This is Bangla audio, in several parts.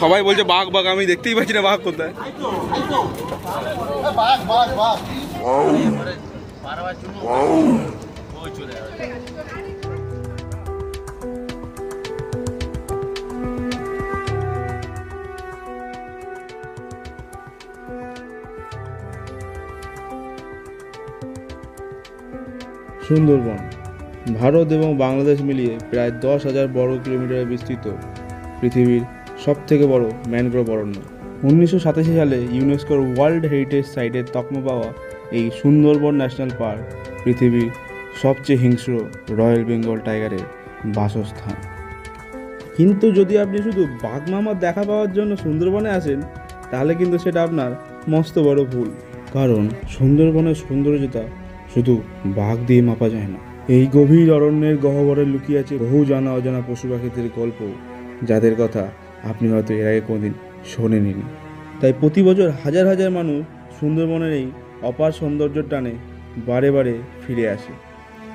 সবাই বলছে বাঘ বাঘ, আমি দেখতেই পাচ্ছি না বাঘ কোথায়। সুন্দরবন ভারত এবং বাংলাদেশ মিলিয়ে প্রায় 10,000 বর্গ কিলোমিটারে বিস্তৃত পৃথিবীর সবথেকে বড় ম্যানগ্রোভ অরণ্য। 1987 সালে ইউনেস্কোর ওয়ার্ল্ড হেরিটেজ সাইটের তকমা পাওয়া এই সুন্দরবন ন্যাশনাল পার্ক পৃথিবীর সবচেয়ে হিংস্র রয়্যাল বেঙ্গল টাইগারের বাসস্থান। কিন্তু যদি আপনি শুধু বাঘ মামার দেখা পাওয়ার জন্য সুন্দরবনে আসেন, তাহলে কিন্তু সেটা আপনার মস্ত বড় ভুল। কারণ সুন্দরবনের সৌন্দর্যতা শুধু বাঘ দিয়ে মাপা যায় না। এই গভীর অরণ্যের গহ্বরে লুকিয়ে আছে বহু জানা অজানা পশু পাখিদের গল্প, যাদের কথা আপনি হয়তো এর আগে কোনোদিন শোনেননি। তাই প্রতি বছর হাজার হাজার মানুষ সুন্দরবনের এই অপার সৌন্দর্যের টানে বারে বারে ফিরে আসে।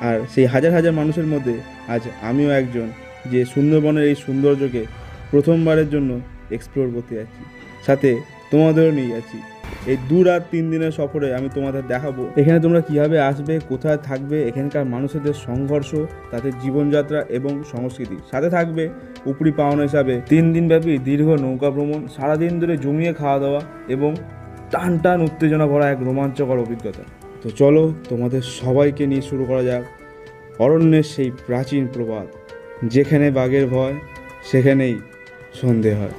আর সেই হাজার হাজার মানুষের মধ্যে আজ আমিও একজন, যে সুন্দরবনের এই সৌন্দর্যকে প্রথমবারের জন্য এক্সপ্লোর করতে যাচ্ছি। সাথে তোমাদেরও নিয়ে যাচ্ছি। এই 2 রাত 3 দিনের সফরে আমি তোমাদের দেখাবো এখানে তোমরা কীভাবে আসবে, কোথায় থাকবে, এখানকার মানুষদের সংঘর্ষ, তাদের জীবনযাত্রা এবং সংস্কৃতি। সাথে থাকবে উপরি পাওনা হিসাবে 3 দিনব্যাপী দীর্ঘ নৌকা ভ্রমণ, সারাদিন ধরে জমিয়ে খাওয়া দাওয়া এবং টান টান উত্তেজনা ভরা এক রোমাঞ্চকর অভিজ্ঞতা। তো চলো তোমাদের সবাইকে নিয়ে শুরু করা যাক অরণ্যের সেই প্রাচীন প্রবাদ, যেখানে বাঘের ভয় সেখানেই সন্ধে হয়।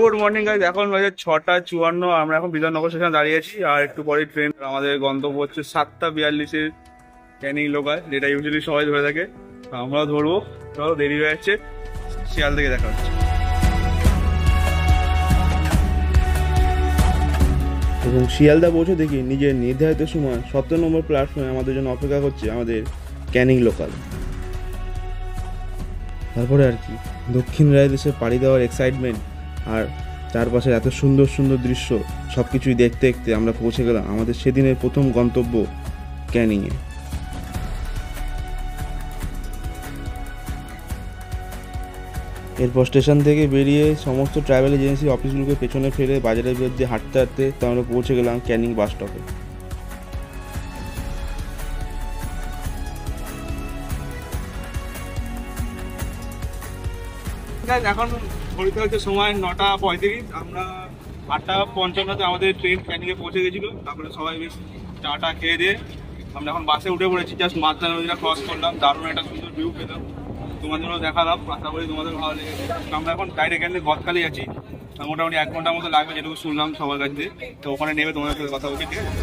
গুড মর্নিং গাইজ, এখন বাজে 6:54। আমরা এখন বিধাননগর স্টেশনে দাঁড়িয়েছি। আর একটু পরে ট্রেন, আমাদের গন্তব্য হচ্ছে 7:42 ক্যানিং লোকাল, যেটা ইউজুয়ালি সবাই ধরে থাকে। আমরাও ধরবো। চলো, দেরি হয়ে যাচ্ছে। শিয়াল থেকে দেখা হচ্ছে। এবং শিয়ালদা পৌঁছে দেখি নিজের নির্ধারিত সময় 17 নম্বর প্ল্যাটফর্মে আমাদের জন্য অপেক্ষা করছে আমাদের ক্যানিং লোকাল। তারপরে আর কি, দক্ষিণ রায় দেশে পাড়ি দেওয়ার এক্সাইটমেন্ট আর চারপাশের এত সুন্দর সুন্দর দৃশ্য সব কিছুই দেখতে দেখতে আমরা পৌঁছে গেলাম আমাদের সেদিনের প্রথম গন্তব্য ক্যানিংয়ে। এরপর স্টেশন থেকে বেরিয়ে সমস্ত ট্রাভেল এজেন্সি অফিসগুলোকে পেছনে ফেলে বাজারের বিরুদ্ধে হাঁটতে হাঁটতে তো আমরা পৌঁছে গেলাম ক্যানিং বাস স্টপে। এখন ঘড়িতে হচ্ছে সময় 9:35। আমরা 8:55-তে আমাদের ট্রেন ক্যানিংয়ে পৌঁছে গেছিল। তারপরে সবাই বেশ চাটা খেয়ে দিয়ে আমরা এখন বাসে উঠে পড়েছি। জাস্ট মাত্রা নদীটা ক্রস করলাম, দারুণ একটা সুন্দর ভিউ পেলাম, তোমাদেরও দেখালাম। আশা করি তোমাদের ভালো লেগেছে। আমরা এখন ডাইরেক্ট ক্যানিং গদখালি আছি। মোটামুটি 1 ঘন্টার মতো লাগবে, যেটুকু শুনলাম সবার কাছে। তো ওখানে নেমে তোমাদের সাথে কথা বলছি, ঠিক আছে?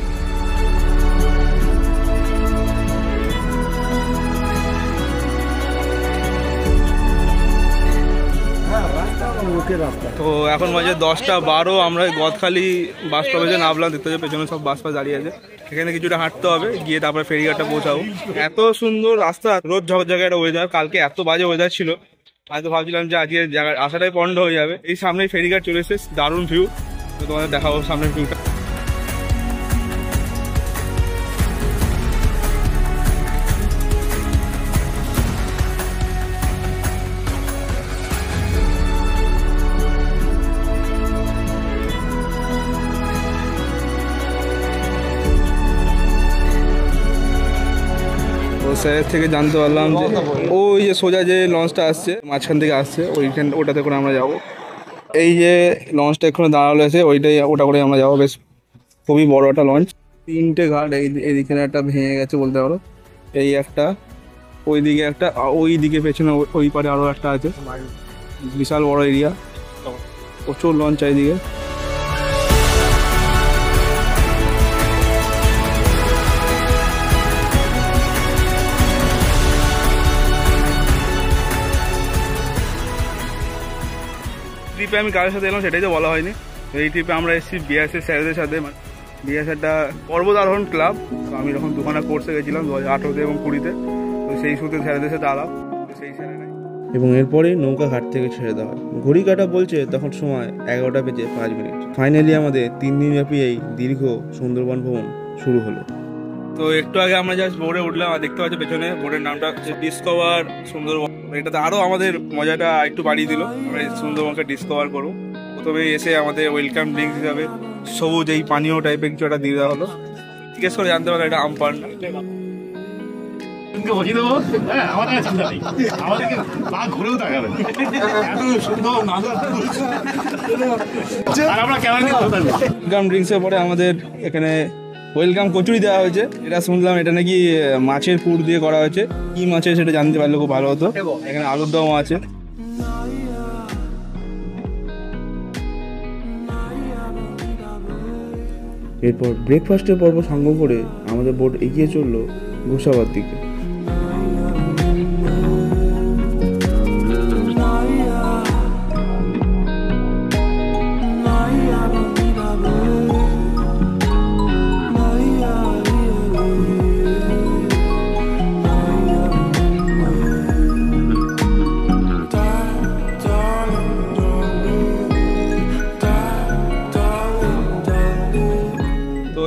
তো এখন বাজে 10:12। আমরা গদখালি বাস স্টপেজে নামলাম। দেখতে হচ্ছে পেছনে সব বাস ফাস দাঁড়িয়ে আছে। এখানে কিছুটা হাঁটতে হবে, গিয়ে তারপরে ফেরিঘাটটা পৌঁছাবো। এত সুন্দর রাস্তা, রোদ ঝকঝকে একটা ওয়েদার। কালকে এত বাজে ওয়েদার ছিল, হয়তো ভাবছিলাম যে আজকে জায়গায় আসাটাই পন্ড হয়ে যাবে। এই সামনেই ফেরিঘাট চলে এসেছে, দারুণ ভিউ। তো তোমাদের দেখাবো সামনের ভিউটা। স্যারের থেকে জানতে পারলাম যে ওই যে সোজা যে লঞ্চটা আসছে, মাঝখান থেকে আসছে, ওটাতে করে আমরা যাব। এই যে লঞ্চটা এখানে দাঁড়ালো আছে, ওটা করে আমরা যাবো। বেশ খুবই বড় একটা লঞ্চ। 3টে ঘাট, এইদিকে একটা ভেঙে গেছে বলতে পারো। এই একটা, ওইদিকে একটা, ওইদিকে পেছনে ওই পারে আরও একটা আছে। বিশাল বড় এরিয়া, প্রচুর লঞ্চ চারিদিকে। ট্রিপে আমি কারোর সাথে এলাম সেটাই তো বলা হয়নি। এই ট্রিপে আমরা এসেছি বিএসএ স্যারদের সাথে। বিএস একটা পর্বত আরোহণ ক্লাব। তো আমি যখন দুখানা কোর্সে গেছিলাম 2018 এবং 20, তো সেই সূত্রে স্যারদের সাথে আলাপ, সেই স্যারেরাই। এবং এরপরে নৌকা ঘাট থেকে ছেড়ে দেওয়া হয়। ঘড়ি কাটা বলছে তখন সময় 11:05। ফাইনালি আমাদের 3 দিনব্যাপী এই দীর্ঘ সুন্দরবন ভ্রমণ শুরু হলো। তো একটু আগে আমরা জাস্ট বোর্ডে উঠলাম, আর দেখতে পাচ্ছি পেছনে বোর্ডের নামটা হচ্ছে ডিসকভার সুন্দরবন। এটাতে আরও আমাদের মজাটা একটু বাড়িয়ে দিল। আমরা এই সুন্দরবনকে ডিসকভার করবো। প্রথমে এসে আমাদের ওয়েলকাম ড্রিঙ্কস হিসাবে সবুজ এই পানীয় টাইপের কিছু একটা দিয়ে দেওয়া হলো। জিজ্ঞেস করে জানতে পারলাম এটা আমপান না। ওয়েলকাম ড্রিঙ্কসের পরে আমাদের এখানে ওয়েলকাম কচুরি দেওয়া হয়েছে। এটা শুনলাম এটা নাকি মাছের পুর দিয়ে করা হয়েছে। কি মাছের সেটা জানতে পারলে খুব ভালো হতো। এখানে আলুর দম আছে। এরপর ব্রেকফাস্টের পর্ব সঙ্গ করে আমাদের বোট এগিয়ে চললো গোসাবার দিকে।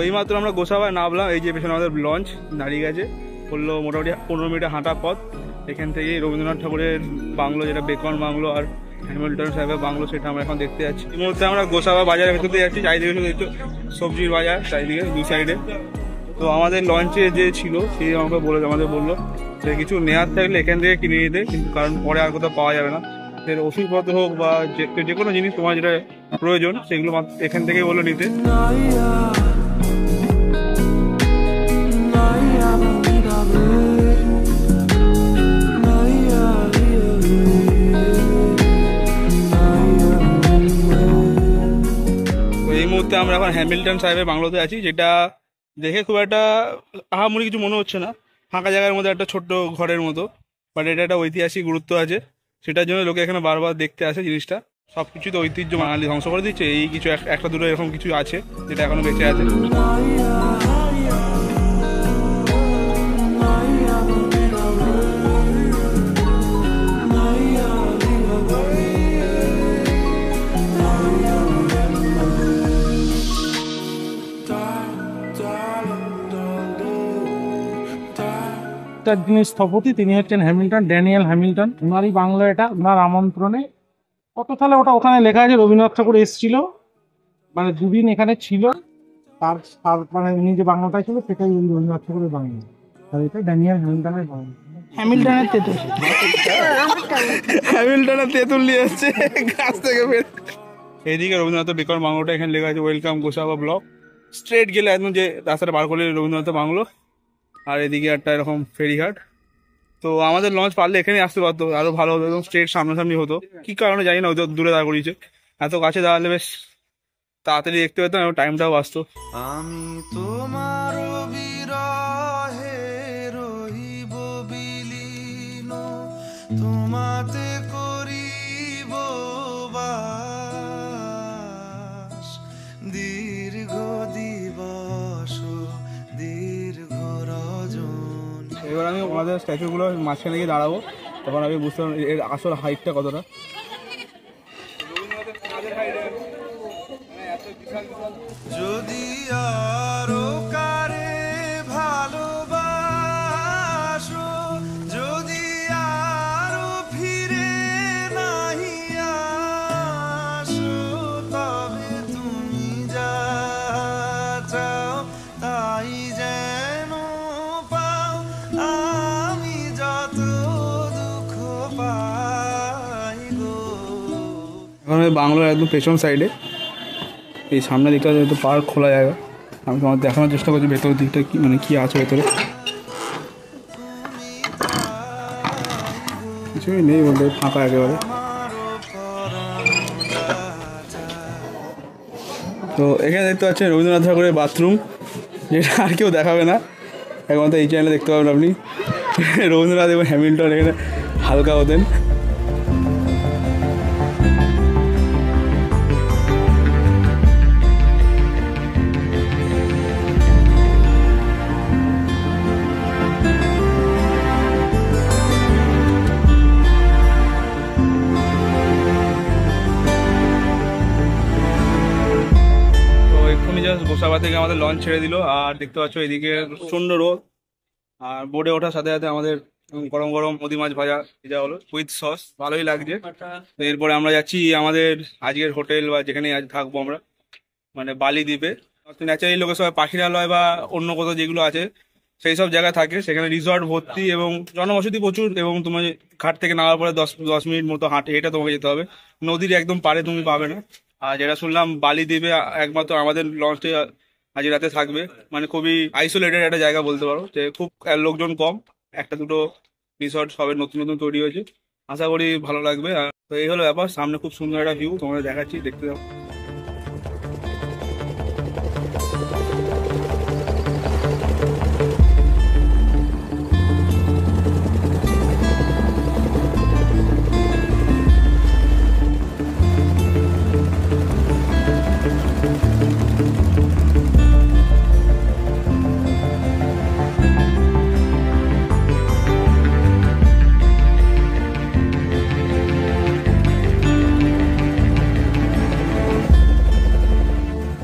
এইমাত্র আমরা গোসাবায় নামলাম। এই যে পেছনে আমাদের লঞ্চ দাঁড়িয়ে গেছে। বললো মোটামুটি 15 মিনিটের হাঁটা পথ। এখান থেকে রবীন্দ্রনাথ ঠাকুরের বাংলো, যেটা বেকন বাংলো আর হ্যামিল্টন সাহেবের বাংলো, সেটা আমরা এখন দেখতে যাচ্ছি। এই মুহূর্তে আমরা গোসাবা বাজারের ভেতর দিয়ে যাচ্ছি। চারিদিকে শুধু একটু সবজির বাজার, চারিদিকে দুই সাইডে। তো আমাদের লঞ্চে যে ছিল সে আমাদের বললো যে কিছু নেওয়ার থাকলে এখান থেকে কিনে নিতে, কিন্তু কারণ পরে আর কোথাও পাওয়া যাবে না। সে ওষুধপত্র হোক বা যে কোনো জিনিস তোমার যেটা প্রয়োজন সেগুলো এখান থেকেই বললো নিতে। এই মুহূর্তে আমরা এখন হ্যামিল্টন সাহেবের বাংলোতে আছি, যেটা দেখে খুব একটা আহামরি কিছু মনে হচ্ছে না। ফাঁকা জায়গার মধ্যে একটা ছোট্ট ঘরের মতো, বাট এটা একটা ঐতিহাসিক গুরুত্ব আছে। সেটার জন্য লোকে এখানে বারবার দেখতে আসে জিনিসটা। সব কিছু তো ঐতিহ্য বাঙালি ধ্বংস করে দিচ্ছে। এই কিছু একটা দুটো এরকম কিছু আছে যেটা এখনো বেঁচে আছে। যিনি স্থপতি তিনি হচ্ছেন হ্যামিল্টন, ড্যানিয়েল হ্যামিল্টন। ওনারই বাংলা এটা, ওনার আমন্ত্রণে। কত সালে ওখানে লেখা আছে রবীন্দ্রনাথ ঠাকুর এসেছিল, মানে 2 দিন এখানে ছিল। তার মানে উনি যে বাংলাটা ছিল সেটাই রবীন্দ্রনাথ ঠাকুরের বাংলা। আর এটা ড্যানিয়েল হ্যামিল্টনের বাংলা। হ্যামিল্টনের তেঁতুল, হ্যামিল্টনের তেঁতুল নিয়ে আসছে গাছ থেকে বের। এইদিকে রবীন্দ্রনাথ বেকন বাংলোটা, এখানে লেখা আছে ওয়েলকাম গোসাবা ব্লক। স্ট্রেট গেলে একদম যে রাস্তাটা বার করলে রবীন্দ্রনাথ বাংলো। আর এদিকে একটা এরকম ফেরিঘাট। তো আমাদের লঞ্চ পারলে এখানে আসতে পারতো, আরো ভালো হতো, একদম স্ট্রেট সামনাসামনি হতো। কি কারণে জানি না, ওই দূরে দাঁড় করিয়েছে। এত কাছে দাঁড়ালে বেশ তাড়াতাড়ি দেখতে পেতাম এবং টাইমটাও বাঁচতো। আমি তোমার বিরহে রহিব বিলীন, তোমাতে করিব বাস, দীর্ঘ দিবস দীর্ঘ রজন। এবার আমি আমাদের স্ট্যাচুগুলো মাঝখানে গিয়ে দাঁড়াবো, তখন আমি বুঝতে পারবো এর আসল হাইটটা কতটা। যদি আরো কারে ভালোবাসো, যদি আরো ফিরে নাহি আসো, তবে তুমি যা চাও তাই যেন পাও, আমি যত দুঃখ পাই গো। এখন আমি বাংলোর একদম পেছন সাইডে, এই সামনের দিকটা যেহেতু পার্ক খোলা জায়গা, আমি তোমার দেখানোর চেষ্টা করছি ভেতরের দিকটা কি মানে কি আছে ভেতরে। কিছুই নেই বলতে, ফাঁকা একেবারে। তো এখানে দেখতে পাচ্ছেন রবীন্দ্রনাথ ঠাকুরের বাথরুম, যেটা আর কেউ দেখাবে না, একমাত্র এই চ্যানেলে দেখতে পাবেন আপনি। রবীন্দ্রনাথ এবং হ্যামিল্টন এখানে হালকা হতেন। থেকে আমাদের লঞ্চ ছেড়ে দিল, আর দেখতে পাচ্ছ এদিকে প্রচন্ড রোদ, আর বোর্ডে ওঠার সাথে সাথে আমাদের গরম গরম নদী মাছ ভাজা এটা হলো উইথ সস, ভালোই লাগছে। তো এরপরে আমরা যাচ্ছি আমাদের আজকের হোটেল বা যেখানে আজ থাকবো আমরা, মানে বালি দ্বীপে। ন্যাচারালি লোকের সবাই পাখিরালয় বা অন্য কোথাও যেগুলো আছে সেই সব জায়গায় থাকে, সেখানে রিসর্ট ভর্তি এবং জনবসতি প্রচুর, এবং তোমার ঘাট থেকে নামার পরে 10 মিনিট মতো হেঁটে তোমাকে যেতে হবে, নদীর একদম পাড়ে তুমি পাবে না। আর যেটা শুনলাম বালি দ্বীপে একমাত্র আমাদের লঞ্চে আজ রাতে থাকবে, মানে খুবই আইসোলেটেড একটা জায়গা বলতে পারো, যে খুব লোকজন কম, একটা দুটো রিসর্ট সবে নতুন নতুন তৈরি হয়েছে, আশা করি ভালো লাগবে। আর তো এই হলো ব্যাপার, সামনে খুব সুন্দর একটা ভিউ তোমাদের দেখাচ্ছি, দেখতে যাও।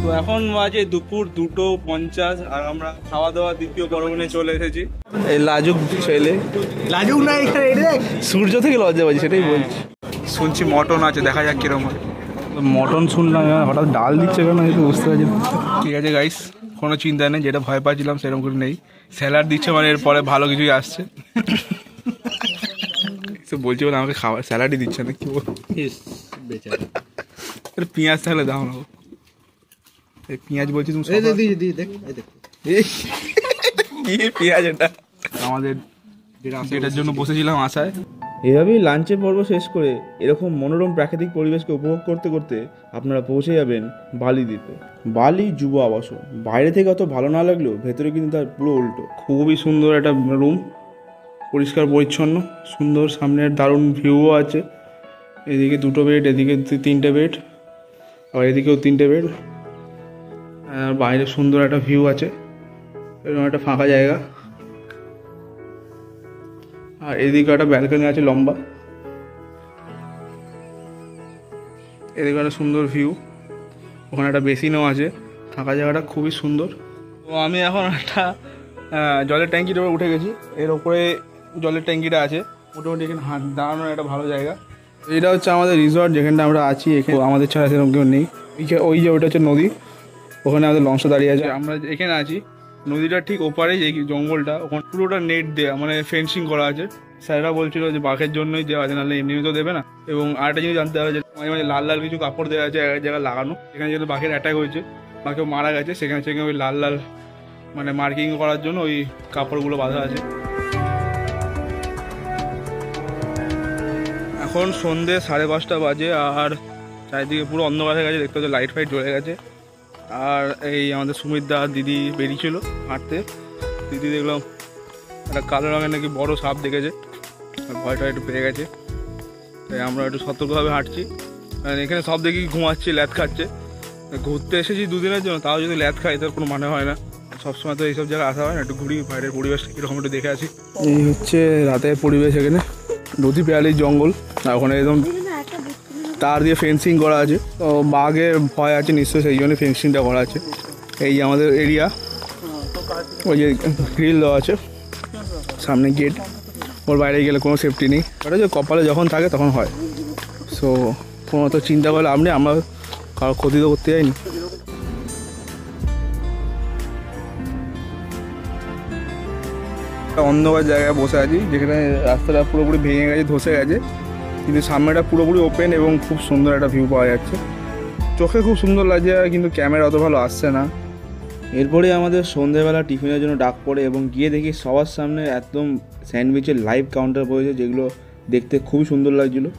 তো এখন বাজে দুপুর 2:50, আর আমরা খাওয়া দাওয়া দ্বিতীয় পর্বনে চলে এসেছি। এই লাজুক ছেলে, লাজুক না, সূর্য থেকে লজ্জা পাচ্ছি সেটাই বলছি। শুনছি মটন আছে, দেখা যাক কিরকম হয়। মটন শুনলাম, হঠাৎ ডাল দিচ্ছে কেন আমি তো বুঝতে পারছি না। ঠিক আছে গাইস, কোনো চিন্তা নেই, যেটা ভয় পাচ্ছিলাম সেরকম করে নেই। স্যালাড দিচ্ছে মানে এরপরে ভালো কিছুই আসছে। বলছি বলে আমাকে খাবার স্যালাডই দিচ্ছে না, কি বল পেঁয়াজ থাকলে দাও না, পেঁয়াজ বলছি তুমি পেঁয়াজ, এটা আমাদের যেটার জন্য বসেছিলাম আশায়। এভাবেই লাঞ্চের পর্ব শেষ করে এরকম মনোরম প্রাকৃতিক পরিবেশকে উপভোগ করতে করতে আপনারা পৌঁছে যাবেন বালি দ্বীপে। বালি যুব আবাসন বাইরে থেকে অত ভালো না লাগলেও ভেতরে কিন্তু তার পুরো উল্টো। খুবই সুন্দর একটা রুম, পরিষ্কার পরিচ্ছন্ন, সুন্দর, সামনের দারুণ ভিউও আছে। এদিকে 2টো বেড, এদিকে 3টে বেড, আর এদিকেও 3টে বেড। আর বাইরে সুন্দর একটা ভিউ আছে, এরকম একটা ফাঁকা জায়গা। আর এদিকে একটা ব্যালকনি আছে লম্বা, এদিকে একটা সুন্দর ভিউ, ওখানে একটা বেসিনও আছে, থাকা জায়গাটা খুবই সুন্দর। তো আমি এখন একটা জলের ট্যাঙ্কির উপরে উঠে গেছি, এর ওপরে জলের ট্যাঙ্কিটা আছে, মোটামুটি এখানে দাঁড়ানোর একটা ভালো জায়গা। এটা হচ্ছে আমাদের রিসর্ট, যেখানটা আমরা আছি, এখানে আমাদের ছাড়া সেরকম কেউ নেই। ওই যে ওইটা হচ্ছে নদী, ওখানে আমাদের লঞ্চটা দাঁড়িয়ে আছে, আমরা এখানে আছি। নদীটার ঠিক ওপারে যে জঙ্গলটা, ওখানে পুরোটা নেট দেওয়া, মানে ফেন্সিং করা আছে। স্যাররা বলছিল যে বাঘের জন্যই দেওয়া আছে, নাহলে এমনি তো দেবে না। এবং আরেকটা জিনিস জানতে হবে যে মাঝে মাঝে লাল লাল কিছু কাপড় দেওয়া আছে এক জায়গায় লাগানো, এখানে যেহেতু বাঘের অ্যাটাক হয়েছে বা কেউ মারা গেছে, সেখানে ওই লাল লাল মানে মার্কিং করার জন্য ওই কাপড়গুলো বাঁধা আছে। এখন সন্ধ্যে 5:30 বাজে, আর চারিদিকে পুরো অন্ধকার হয়ে গেছে, দেখতে হচ্ছে লাইট ফাইট জ্বলে গেছে। আর এই আমাদের সুমিতদা দিদি বেরিয়েছিল হাঁটতে, দিদি দেখলাম একটা কালো রঙের নাকি বড় সাপ দেখেছে, ভয়টা একটু পেয়ে গেছে, তাই আমরা একটু সতর্কভাবে হাঁটছি। কারণ এখানে সব দেখি ঘুমাচ্ছি, ল্যাদ খাচ্ছে। ঘুরতে এসেছি 2 দিনের জন্য, তাও যদি ল্যাদ খাই তার কোনো মানে হয় না। সবসময় তো এইসব জায়গায় আসা হয় না, একটু ঘুরি, বাইরের পরিবেশটা কীরকম একটু দেখে আসি। এই হচ্ছে রাতের পরিবেশ, এখানে নদী পেয়ালির জঙ্গল, আর ওখানে একদম তার দিয়ে ফেন্সিং করা আছে। তো বাঘের ভয় আছে নিশ্চয়ই, সেই জন্য ফেন্সিংটা করা আছে। এই যে আমাদের এরিয়া, ওই যে গ্রিল দেওয়া আছে, সামনে গেট, ওর বাইরে গেলে কোনো সেফটি নেই। ওটা যে কপালে যখন থাকে তখন হয়, সো কোনো তো চিন্তা করলে আপনি, আমরা কারো ক্ষতি তো করতে যাইনি। অন্ধকার জায়গায় বসে আছি, যেখানে রাস্তাটা পুরোপুরি ভেঙে গেছে, ধসে গেছে, কিন্তু সামনেটা পুরোপুরি ওপেন এবং খুব সুন্দর একটা ভিউ পাওয়া যাচ্ছে। চোখে খুব সুন্দর লাগছে, কিন্তু ক্যামেরা অত ভালো আসছে না। এরপরে আমাদের সন্ধ্যেবেলা টিফিনের জন্য ডাক পড়ে এবং গিয়ে দেখি সবার সামনে একদম স্যান্ডউইচের লাইভ কাউন্টার পড়েছে, যেগুলো দেখতে খুবই সুন্দর লাগছিলো।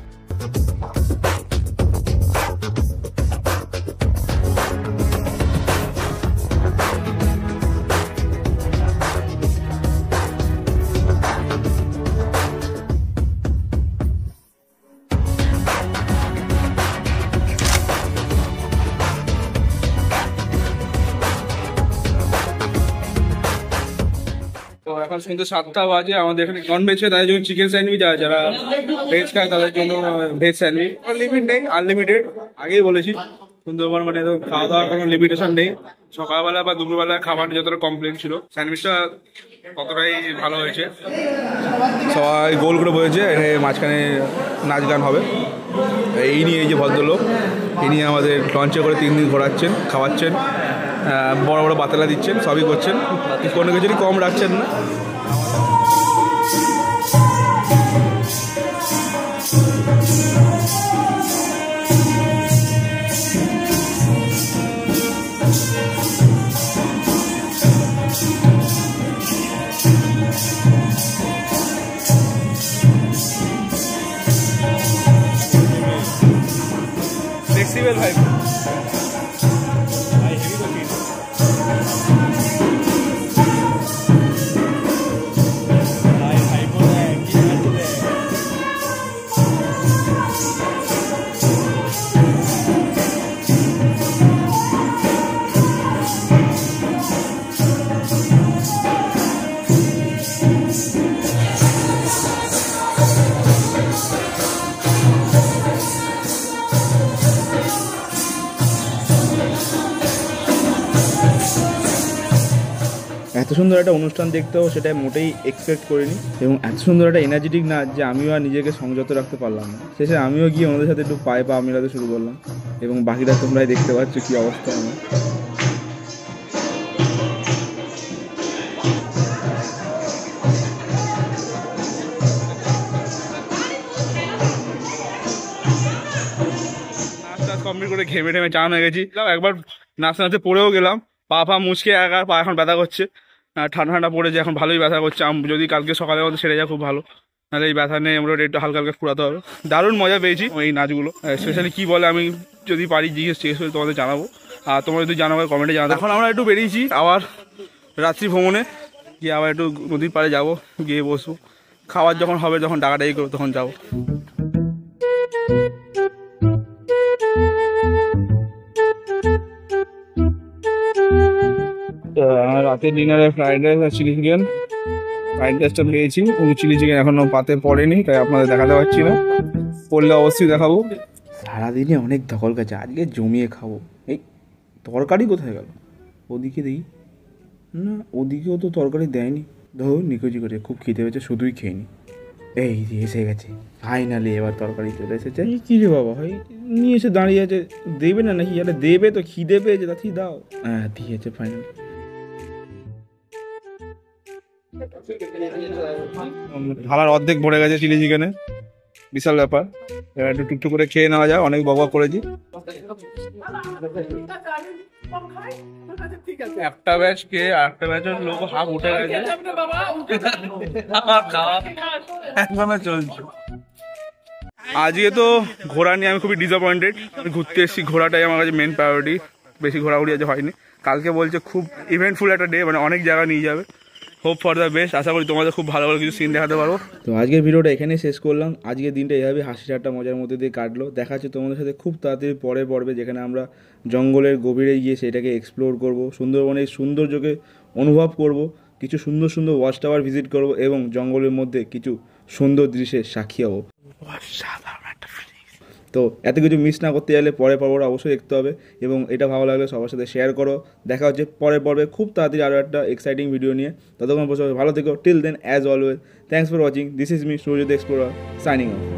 তো এখন কিন্তু 7টা বাজে, আমাদের এখানে নন ভেজ তাদের জন্য চিকেন স্যান্ডউইচ আছে, যারা ভেজ খায় তাদের জন্য ভেজ স্যান্ডউইচ। লিমিট নেই, আনলিমিটেড, আগেই বলেছি। সুন্দরবন মানে তো খাওয়া দাওয়ার কোনো লিমিটেশন নেই। সকালবেলা বা দুপুরবেলা খাবার যতটা কমপ্লেন ছিল, স্যান্ডউইচটা ততটাই ভালো হয়েছে। সবাই গোল করে বসেছে, এখানে মাঝখানে নাচ গান হবে। এই নিয়ে এই যে ভদ্রলোক, ইনি আমাদের লঞ্চে করে 3 দিন ঘোরাচ্ছেন, খাওয়াচ্ছেন, বড় বড় বাতালা দিচ্ছেন, সবই করছেন, কোনো কিছুরই কম রাখছেন না। ফ্লেক্সিবল ভাই, এত সুন্দর একটা অনুষ্ঠান দেখতেও সেটা মোটেই এক্সপেক্ট করিনি, এবং এত সুন্দর একটা এনার্জেটিক নাচ যে আমিও আর নিজেকে সংযত রাখতে পারলাম না। শেষে আমিও গিয়ে ওনাদের সাথে একটু পায়ে পা মেলাতে শুরু করলাম, এবং বাকিটা তোমরাই দেখতে পাচ্ছ কী অবস্থা আমার। নাচ টাচ কমপ্লিট করে ঘেমে টেমে চান হয়ে গেছি। একবার নাচতে নাচতে পড়েও গেলাম, পা মুচকে একা, পা এখন ব্যথা করছে, ঠান্ডা ঠান্ডা পড়েছে, এখন ভালোই ব্যথা করছে। যদি কালকে সকালের মধ্যে সেরে যায় খুব ভালো, নাহলে এই ব্যথা নিয়ে আমরা একটু হালকা হালকা ফুরাতে হবে। দারুণ মজা পেয়েছি এই নাচগুলো। স্পেশালি কী বলে আমি যদি পারি জিজ্ঞেস করে তোমাদের জানাবো, আর তোমরা যদি জানাবো কমেন্টে জানাবো। এখন আমরা একটু বেরিয়েছি আবার রাত্রি ভ্রমণে, গিয়ে আবার একটু নদীর পাড়ে যাবো, গিয়ে বসবো, খাবার যখন হবে, যখন ডাকাডাকি করবো তখন যাবো। রাতের ডিনারে ফ্রাইড রাইস আর চিলি চিকেন। ফ্রাইড রাইসটা পেয়েছি, চিলি চিকেন এখনো পাতে পড়েনি, তাই আপনাদের দেখাতে পারছি না, পড়লে অবশ্যই দেখাবো। সারাদিনে অনেক ধকল গেছে, আজকে জমিয়ে খাবো। এই তরকারি কোথায় গেল? ওদিকে দেখি না, ওদিকেও তো তরকারি দেয়নি। ধরো নিকুচি করে খুব খিদে হয়েছে, শুধুই খেয়ে নি। এই যে এসে গেছে ফাইনালি, এবার তরকারি চলে এসেছে। কী রে বাবা ভাই, নিয়ে এসে দাঁড়িয়ে আছে, দেবে না নাকি? আরে দেবে তো, খিদে পেয়েছে, তাতেই দাও। হ্যাঁ দিয়েছে ফাইনালি। থালার অর্ধেক ভরে গেছে চিলি চিকেনে, বিশাল ব্যাপার। এবার একটু টুকটুক করে খেয়ে নেওয়া যায়, অনেক বক করেছি। একটা ব্যাচ খেয়ে আরেকটা ব্যাচের লোক হাফ উঠে গেছে, চলছে। আজকে তো ঘোরা নিয়ে আমি খুবই ডিসঅ্যাপয়েন্টেড। আমি ঘুরতে এসেছি, ঘোরাটাই আমার কাছে মেন প্রায়োরিটি, বেশি ঘোরাঘুরি আজ হয়নি। কালকে বলছে খুব ইভেন্টফুল একটা ডে, মানে অনেক জায়গা নিয়ে যাবে। হোপ ফর দ্য বেস্ট, আশা করি তোমাদের খুব ভালো ভালো কিছু সিন দেখাতে পারবো। তো আজকের ভিডিওটা এখানেই শেষ করলাম। আজকের দিনটা এভাবে হাসি ঠাট্টা মজার মধ্যে দিয়ে কাটলো। দেখা হচ্ছে তোমাদের সাথে খুব তাড়াতাড়ি পরের পর্বে, যেখানে আমরা জঙ্গলের গভীরে গিয়ে সেটাকে এক্সপ্লোর করব, সুন্দরবনের সৌন্দর্যকে অনুভব করব, কিছু সুন্দর সুন্দর ওয়াচ টাওয়ার ভিজিট করব, এবং জঙ্গলের মধ্যে কিছু সুন্দর দৃশ্যের সাক্ষী হব। তো এত কিছু মিস না করতে গেলে পরের পর্বটা অবশ্যই দেখতে হবে, এবং এটা ভালো লাগলে সবার সাথে শেয়ার করো। দেখা হচ্ছে পরের পর্বে খুব তাড়াতাড়ি আরও একটা এক্সাইটিং ভিডিও নিয়ে। ততক্ষণ পর্যন্ত ভালো থেকো। Till then, as always, thanks for watching. This is me, Surajit explorer, signing of.